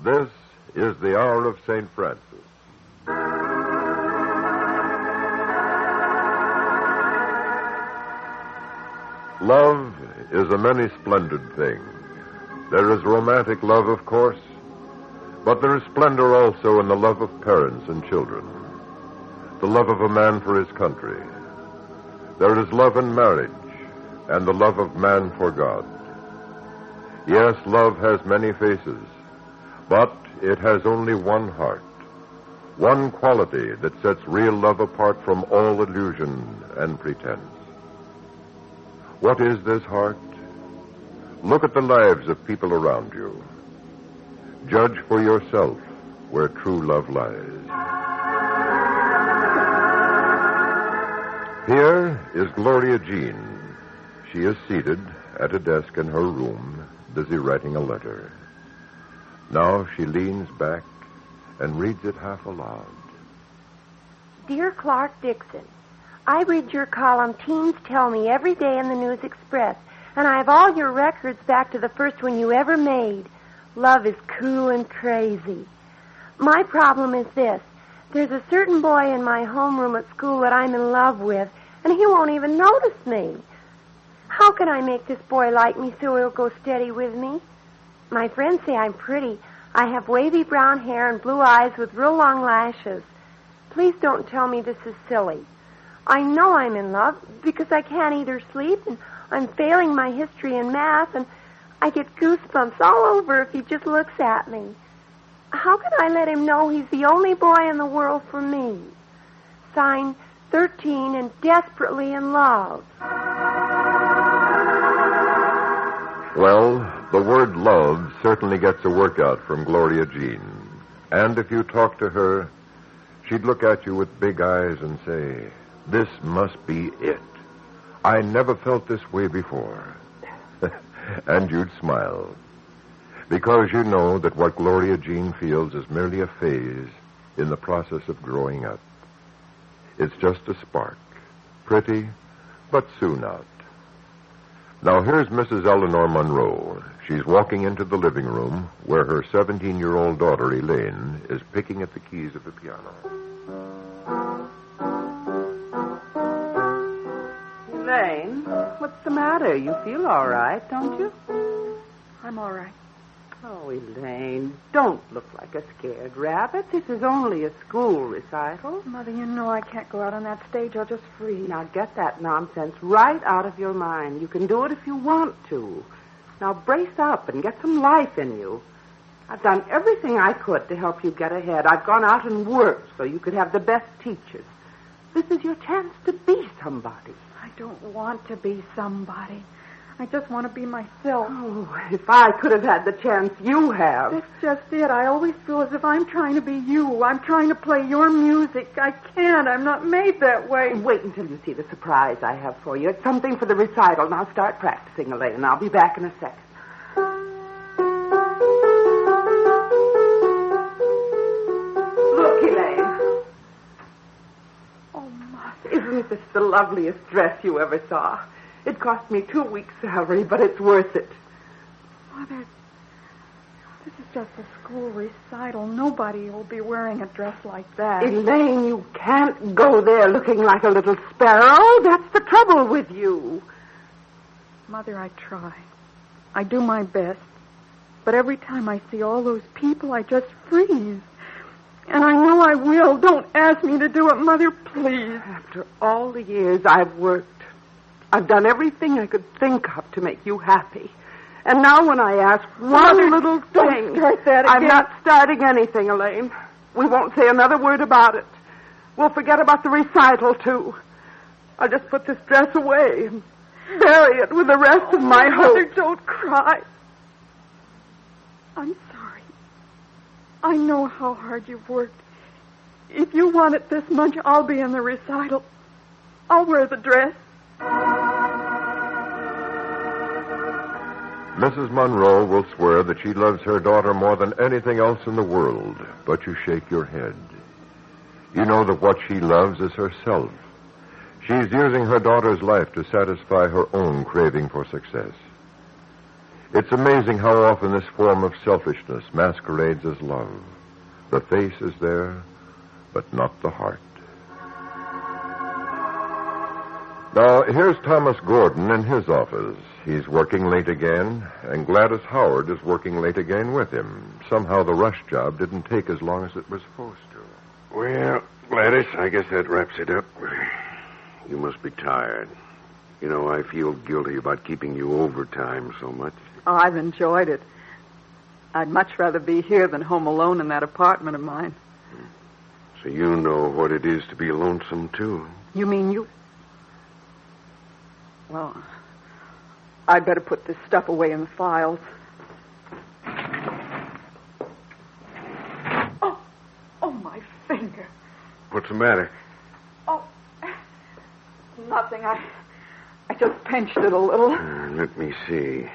This is the Hour of St. Francis. Love is a many splendid thing. There is romantic love, of course, but there is splendor also in the love of parents and children, the love of a man for his country. There is love in marriage and the love of man for God. Yes, love has many faces, but it has only one heart, one quality that sets real love apart from all illusion and pretense. What is this heart? Look at the lives of people around you. Judge for yourself where true love lies. Here is Gloria Jean. She is seated at a desk in her room, busy writing a letter. Now she leans back and reads it half aloud. Dear Clark Dixon, I read your column, Teens Tell Me, every day in the News Express, and I have all your records back to the first one you ever made. Love is cool and crazy. My problem is this. There's a certain boy in my homeroom at school that I'm in love with, and he won't even notice me. How can I make this boy like me so he'll go steady with me? My friends say I'm pretty. I have wavy brown hair and blue eyes with real long lashes. Please don't tell me this is silly. I know I'm in love because I can't eat or sleep, and I'm failing my history and math, and I get goosebumps all over if he just looks at me. How can I let him know he's the only boy in the world for me? Signed, 13 and desperately in love. Well, the word love certainly gets a workout from Gloria Jean. And if you talk to her, she'd look at you with big eyes and say, "This must be it. I never felt this way before." And you'd smile, because you know that what Gloria Jean feels is merely a phase in the process of growing up. It's just a spark, pretty, but soon out. Now here's Mrs. Eleanor Monroe. She's walking into the living room where her 17-year-old daughter, Elaine, is picking at the keys of the piano. Elaine, what's the matter? You feel all right, don't you? I'm all right. Oh, Elaine, don't look like a scared rabbit. This is only a school recital. Mother, you know I can't go out on that stage. I'll just freeze. Now get that nonsense right out of your mind. You can do it if you want to. Now brace up and get some life in you. I've done everything I could to help you get ahead. I've gone out and worked so you could have the best teachers. This is your chance to be somebody. I don't want to be somebody. I just want to be myself. Oh, if I could have had the chance you have. That's just it. I always feel as if I'm trying to be you. I'm trying to play your music. I can't. I'm not made that way. Wait until you see the surprise I have for you. It's something for the recital. Now start practicing, Elaine. I'll be back in a second. Look, Elaine. Oh, Mother. Isn't this the loveliest dress you ever saw? It cost me 2 weeks' salary, but it's worth it. Mother, this is just a school recital. Nobody will be wearing a dress like that. Elaine, you can't go there looking like a little sparrow. That's the trouble with you. Mother, I try. I do my best. But every time I see all those people, I just freeze. And I know I will. Don't ask me to do it, Mother, please. After all the years I've worked, I've done everything I could think of to make you happy. And now when I ask one little thing... Don't start that again. I'm not starting anything, Elaine. We won't say another word about it. We'll forget about the recital, too. I'll just put this dress away and bury it with the rest of my hopes. Mother, don't cry. I'm sorry. I know how hard you've worked. If you want it this much, I'll be in the recital. I'll wear the dress. Mrs. Monroe will swear that she loves her daughter more than anything else in the world, but you shake your head. You know that what she loves is herself. She's using her daughter's life to satisfy her own craving for success. It's amazing how often this form of selfishness masquerades as love. The face is there, but not the heart. Now, here's Thomas Gordon in his office. He's working late again, and Gladys Howard is working late again with him. Somehow the rush job didn't take as long as it was supposed to. Well, Gladys, I guess that wraps it up. You must be tired. You know, I feel guilty about keeping you overtime so much. Oh, I've enjoyed it. I'd much rather be here than home alone in that apartment of mine. So you know what it is to be lonesome, too. You mean you... Well, I'd better put this stuff away in the files. Oh, my finger. What's the matter? Oh, nothing. I just pinched it a little. Let me see.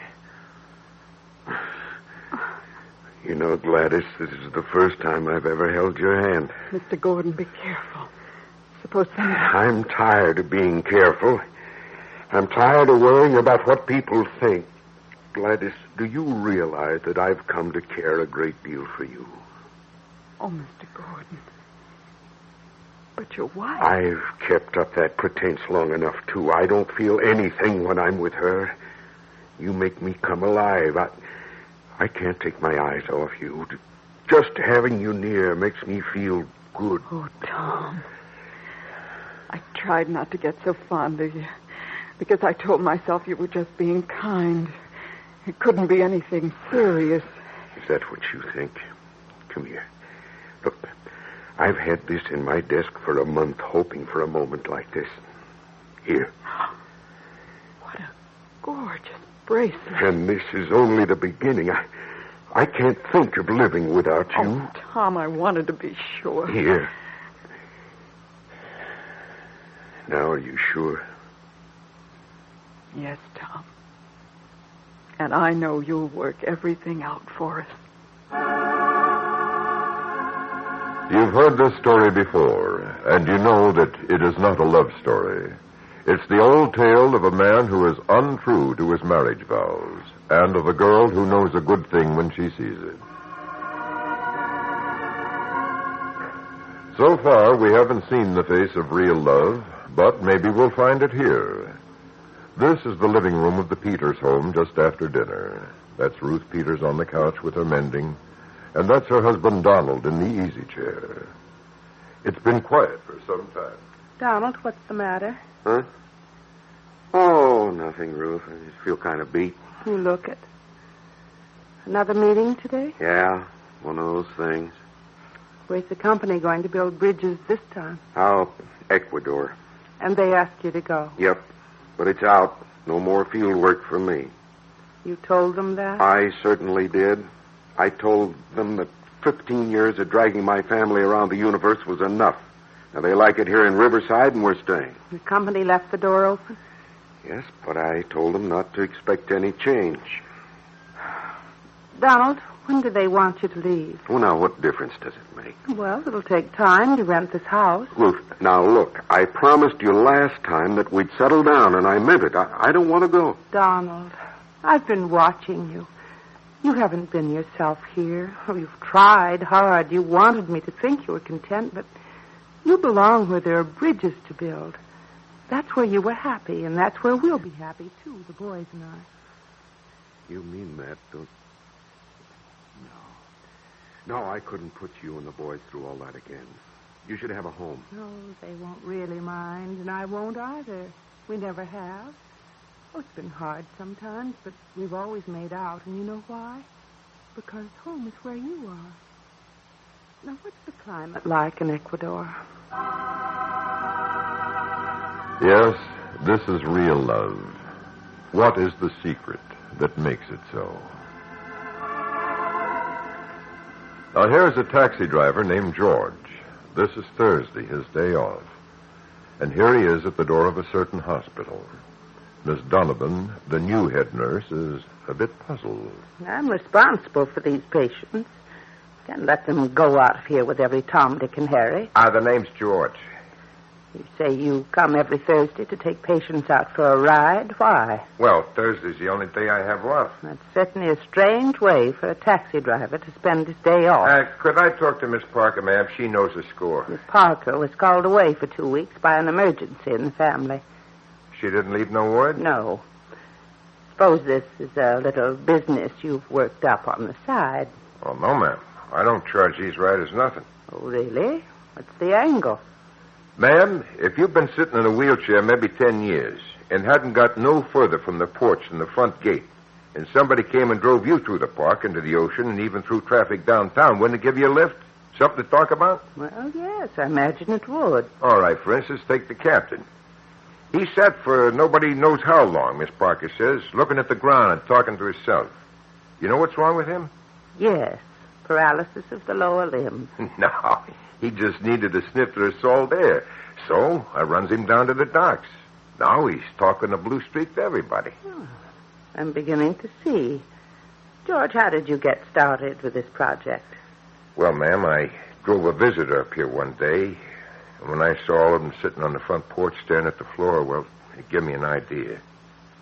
You know, Gladys, this is the first time I've ever held your hand. Mr. Gordon, be careful. Suppose somebody... I'm tired of being careful. I'm tired of worrying about what people think. Gladys, do you realize that I've come to care a great deal for you? Oh, Mr. Gordon. But your wife... I've kept up that pretense long enough, too. I don't feel anything when I'm with her. You make me come alive. I can't take my eyes off you. Just having you near makes me feel good. Oh, Tom. I tried not to get so fond of you. Because I told myself you were just being kind. It couldn't be anything serious. Is that what you think? Come here. Look, I've had this in my desk for a month, hoping for a moment like this. Here. What a gorgeous bracelet. And this is only the beginning. I can't think of living without you. Oh, Tom, I wanted to be sure. Here. Now, are you sure? Yes, Tom. And I know you'll work everything out for us. You've heard this story before, and you know that it is not a love story. It's the old tale of a man who is untrue to his marriage vows, and of a girl who knows a good thing when she sees it. So far, we haven't seen the face of real love, but maybe we'll find it here. This is the living room of the Peters home just after dinner. That's Ruth Peters on the couch with her mending, and that's her husband Donald in the easy chair. It's been quiet for some time. Donald, what's the matter? Huh? Oh, nothing, Ruth. I just feel kind of beat. You look it. Another meeting today? Yeah, one of those things. Where's the company going to build bridges this time? How? Ecuador. And they asked you to go? Yep. But it's out. No more field work for me. You told them that? I certainly did. I told them that 15 years of dragging my family around the universe was enough. Now, they like it here in Riverside, and we're staying. The company left the door open? Yes, but I told them not to expect any change. Donald, when do they want you to leave? Well, now, what difference does it make? Well, it'll take time to rent this house. Ruth, now, look, I promised you last time that we'd settle down, and I meant it. I don't want to go. Donald, I've been watching you. You haven't been yourself here. Oh, you've tried hard. You wanted me to think you were content, but you belong where there are bridges to build. That's where you were happy, and that's where we'll be happy, too, the boys and I. You mean that, don't... No, I couldn't put you and the boys through all that again. You should have a home. No, they won't really mind, and I won't either. We never have. Oh, it's been hard sometimes, but we've always made out, and you know why? Because home is where you are. Now, what's the climate like in Ecuador? Yes, this is real love. What is the secret that makes it so? Now, here's a taxi driver named George. This is Thursday, his day off. And here he is at the door of a certain hospital. Miss Donovan, the new head nurse, is a bit puzzled. I'm responsible for these patients. Can't let them go out of here with every Tom, Dick, and Harry. The name's George. You say you come every Thursday to take patients out for a ride. Why? Well, Thursday's the only day I have off. That's certainly a strange way for a taxi driver to spend his day off. Could I talk to Miss Parker, ma'am? She knows the score. Miss Parker was called away for 2 weeks by an emergency in the family. She didn't leave no word? No. Suppose this is a little business you've worked up on the side. Oh, no, ma'am. I don't charge these riders nothing. Oh, really? What's the angle? Ma'am, if you've been sitting in a wheelchair maybe 10 years and hadn't got no further from the porch than the front gate, and somebody came and drove you through the park into the ocean and even through traffic downtown, wouldn't it give you a lift? Something to talk about? Well, yes, I imagine it would. All right, for instance, take the captain. He sat for nobody knows how long, Miss Parker says, looking at the ground and talking to himself. You know what's wrong with him? Yes, paralysis of the lower limbs. No, he just needed a sniffler of salt air. So I runs him down to the docks. Now he's talking a blue streak to everybody. Oh, I'm beginning to see. George, how did you get started with this project? Well, ma'am, I drove a visitor up here one day. And when I saw all of them sitting on the front porch staring at the floor, well, it gave me an idea.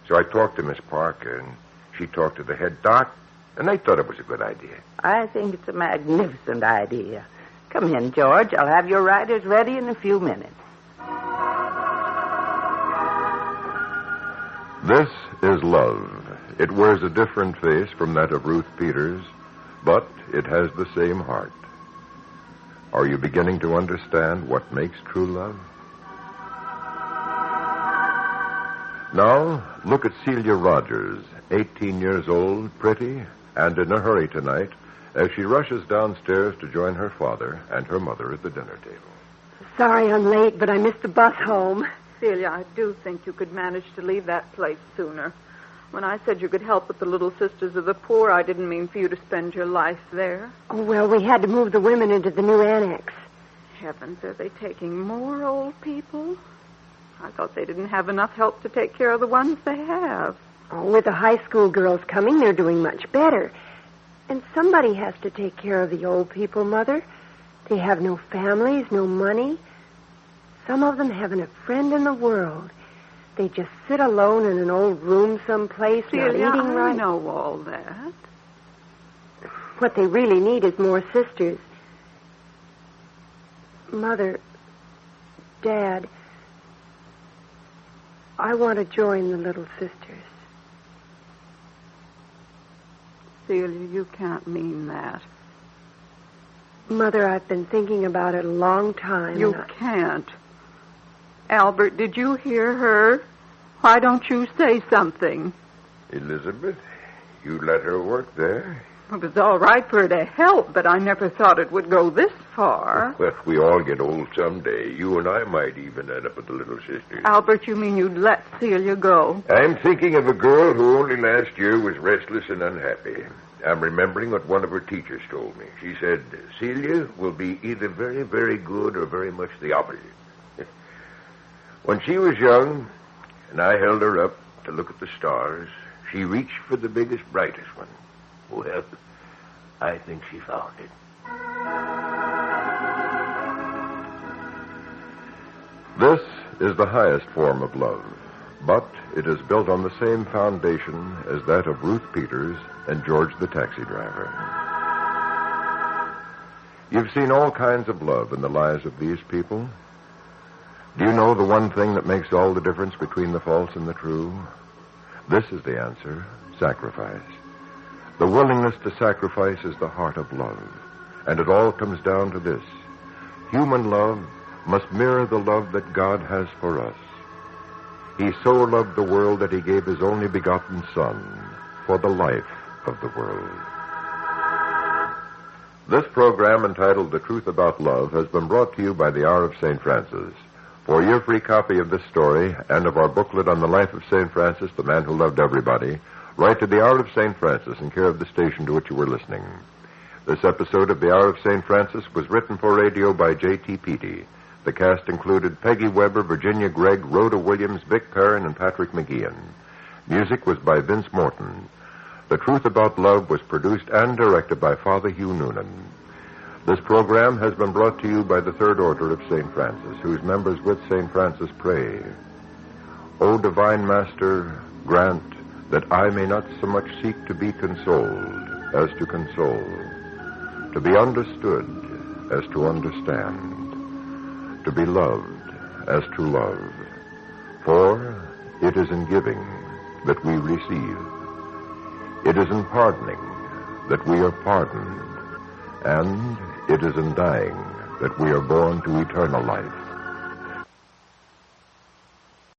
So I talked to Miss Parker, and she talked to the head doc, and they thought it was a good idea. I think it's a magnificent idea. Come in, George. I'll have your riders ready in a few minutes. This is love. It wears a different face from that of Ruth Peters, but it has the same heart. Are you beginning to understand what makes true love? Now, look at Celia Rogers, 18 years old, pretty, and in a hurry tonight, as she rushes downstairs to join her father and her mother at the dinner table. Sorry I'm late, but I missed the bus home. Celia, I do think you could manage to leave that place sooner. When I said you could help with the Little Sisters of the Poor, I didn't mean for you to spend your life there. Oh, well, we had to move the women into the new annex. Heavens, are they taking more old people? I thought they didn't have enough help to take care of the ones they have. Oh, with the high school girls coming, they're doing much better. And somebody has to take care of the old people, Mother. They have no families, no money. Some of them haven't a friend in the world. They just sit alone in an old room someplace, Celia, not eating right. I know all that. What they really need is more sisters. Mother, Dad, I want to join the Little Sisters. Celia, you can't mean that. Mother, I've been thinking about it a long time. You can't. Albert, did you hear her? Why don't you say something? Elizabeth, you let her work there? It was all right for her to help, but I never thought it would go this far. Well, we all get old someday. You and I might even end up with the Little Sisters. Albert, you mean you'd let Celia go? I'm thinking of a girl who only last year was restless and unhappy. I'm remembering what one of her teachers told me. She said, Celia will be either very, very good or very much the opposite. When she was young, and I held her up to look at the stars, she reached for the biggest, brightest one. Well, I think she found it. This is the highest form of love, but it is built on the same foundation as that of Ruth Peters and George the taxi driver. You've seen all kinds of love in the lives of these people. Do you know the one thing that makes all the difference between the false and the true? This is the answer: sacrifice. The willingness to sacrifice is the heart of love, and it all comes down to this: human love must mirror the love that God has for us. He so loved the world that he gave his only begotten Son for the life of the world. This program, entitled The Truth About Love, has been brought to you by the Hour of St. Francis. For your free copy of this story and of our booklet on the life of St. Francis, the man who loved everybody, write to the Hour of St. Francis in care of the station to which you were listening. This episode of the Hour of St. Francis was written for radio by J.T. Petey. The cast included Peggy Weber, Virginia Gregg, Rhoda Williams, Vic Perrin, and Patrick McGeehan. Music was by Vince Morton. The Truth About Love was produced and directed by Father Hugh Noonan. This program has been brought to you by the Third Order of St. Francis, whose members with St. Francis pray, O Divine Master, grant that I may not so much seek to be consoled as to console, to be understood as to understand, to be loved as to love. For it is in giving that we receive. It is in pardoning that we are pardoned. And it is in dying that we are born to eternal life.